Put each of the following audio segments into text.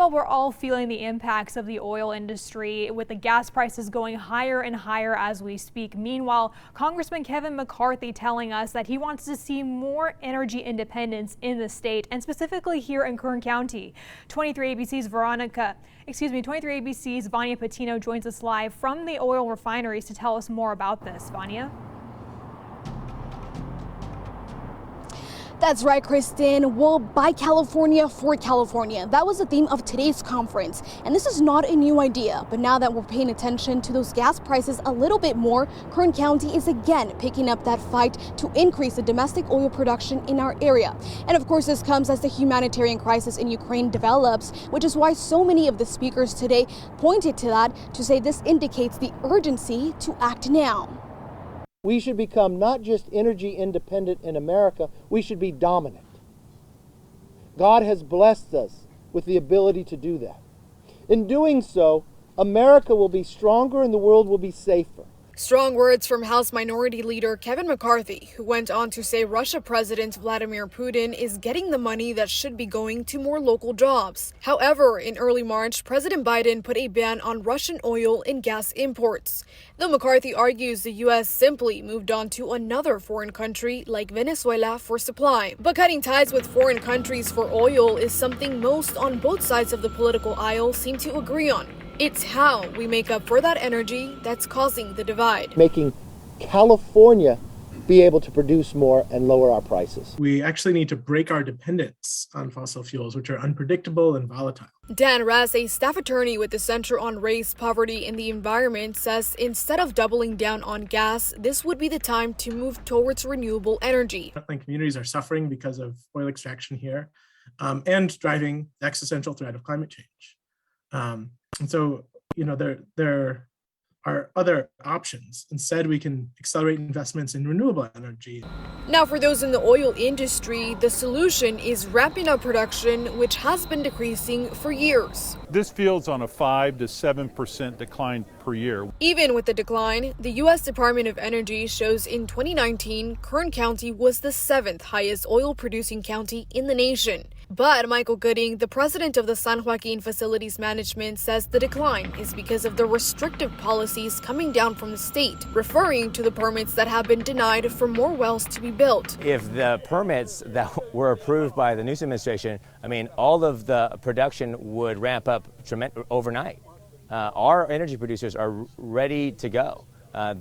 Well, we're all feeling the impacts of the oil industry with the gas prices going higher and higher as we speak. Meanwhile, Congressman Kevin McCarthy telling us that he wants to see more energy independence in the state and specifically here in Kern County. 23 ABC's Vanya Patino joins us live from the oil refineries to tell us more about this. Vanya? That's right, Kristen. Well, by California for California. That was the theme of today's conference. And this is not a new idea. But now that we're paying attention to those gas prices a little bit more, Kern County is again picking up that fight to increase the domestic oil production in our area. And of course, this comes as the humanitarian crisis in Ukraine develops, which is why so many of the speakers today pointed to that to say this indicates the urgency to act now. We should become not just energy independent in America, we should be dominant. God has blessed us with the ability to do that. In doing so, America will be stronger and the world will be safer. Strong words from House Minority Leader Kevin McCarthy, who went on to say Russia President Vladimir Putin is getting the money that should be going to more local jobs. However, in early March, President Biden put a ban on Russian oil and gas imports. Though McCarthy argues the U.S. simply moved on to another foreign country like Venezuela for supply. But cutting ties with foreign countries for oil is something most on both sides of the political aisle seem to agree on. It's how we make up for that energy that's causing the divide. Making California be able to produce more and lower our prices. We actually need to break our dependence on fossil fuels, which are unpredictable and volatile. Dan Ress, a staff attorney with the Center on Race, Poverty, and the Environment, says instead of doubling down on gas, this would be the time to move towards renewable energy. Frontline communities are suffering because of oil extraction here and driving the existential threat of climate change. And so, there are other options. Instead, we can accelerate investments in renewable energy. Now, for those in the oil industry, the solution is ramping up production, which has been decreasing for years. This field's on a 5 to 7% decline per year. Even with the decline, the U.S. Department of Energy shows in 2019, Kern County was the 7th highest oil-producing county in the nation. But Michael Gooding, the president of the San Joaquin Facilities Management, says the decline is because of the restrictive policies coming down from the state, referring to the permits that have been denied for more wells to be built. If the permits that were approved by the Newsom administration, all of the production would ramp up overnight. Our energy producers are ready to go.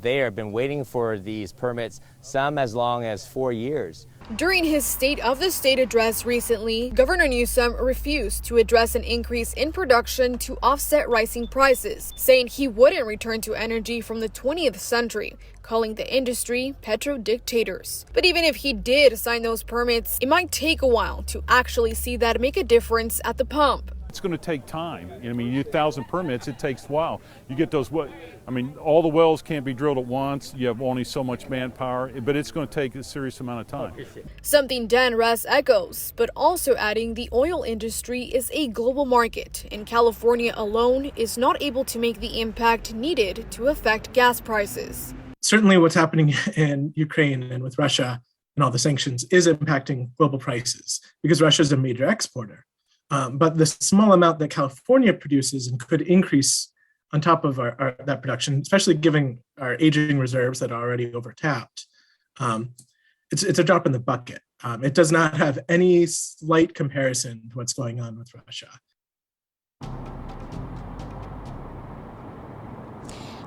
They have been waiting for these permits, some as long as 4 years. During his State of the State address recently, Governor Newsom refused to address an increase in production to offset rising prices, saying he wouldn't return to energy from the 20th century, calling the industry petro-dictators. But even if he did sign those permits, it might take a while to actually see that make a difference at the pump. It's going to take time. You need 1,000 permits, it takes a while. You get those, all the wells can't be drilled at once. You have only so much manpower, but it's going to take a serious amount of time. Something Dan Ress echoes, but also adding the oil industry is a global market, and California alone is not able to make the impact needed to affect gas prices. Certainly what's happening in Ukraine and with Russia and all the sanctions is impacting global prices because Russia is a major exporter. But the small amount that California produces and could increase on top of that production, especially given our aging reserves that are already overtapped, it's a drop in the bucket. It does not have any slight comparison to what's going on with Russia.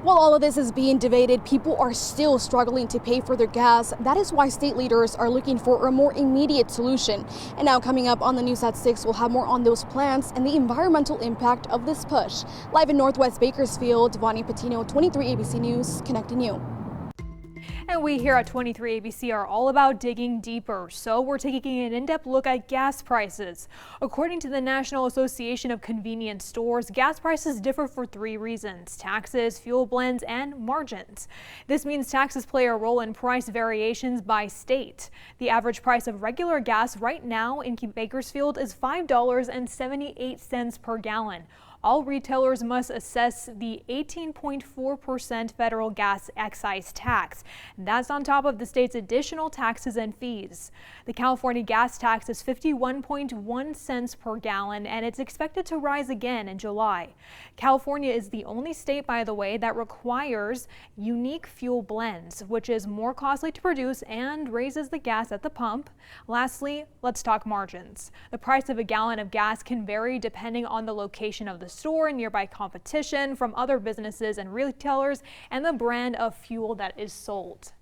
While all of this is being debated, people are still struggling to pay for their gas. That is why state leaders are looking for a more immediate solution. And now coming up on the News at 6, we'll have more on those plans and the environmental impact of this push. Live in Northwest Bakersfield, Vanya Patino, 23 ABC News, connecting you. And we here at 23 ABC are all about digging deeper, so we're taking an in-depth look at gas prices. According to the National Association of Convenience Stores, gas prices differ for 3 reasons: taxes, fuel blends, and margins. This means taxes play a role in price variations by state. The average price of regular gas right now in Bakersfield is $5.78 per gallon. all retailers must assess the 18.4% federal gas excise tax. That's on top of the state's additional taxes and fees. The California gas tax is 51.1 cents per gallon, and it's expected to rise again in July. California is the only state, by the way, that requires unique fuel blends, which is more costly to produce and raises the gas at the pump. Lastly, let's talk margins. The price of a gallon of gas can vary depending on the location of the store, nearby competition from other businesses and retailers, and the brand of fuel that is sold.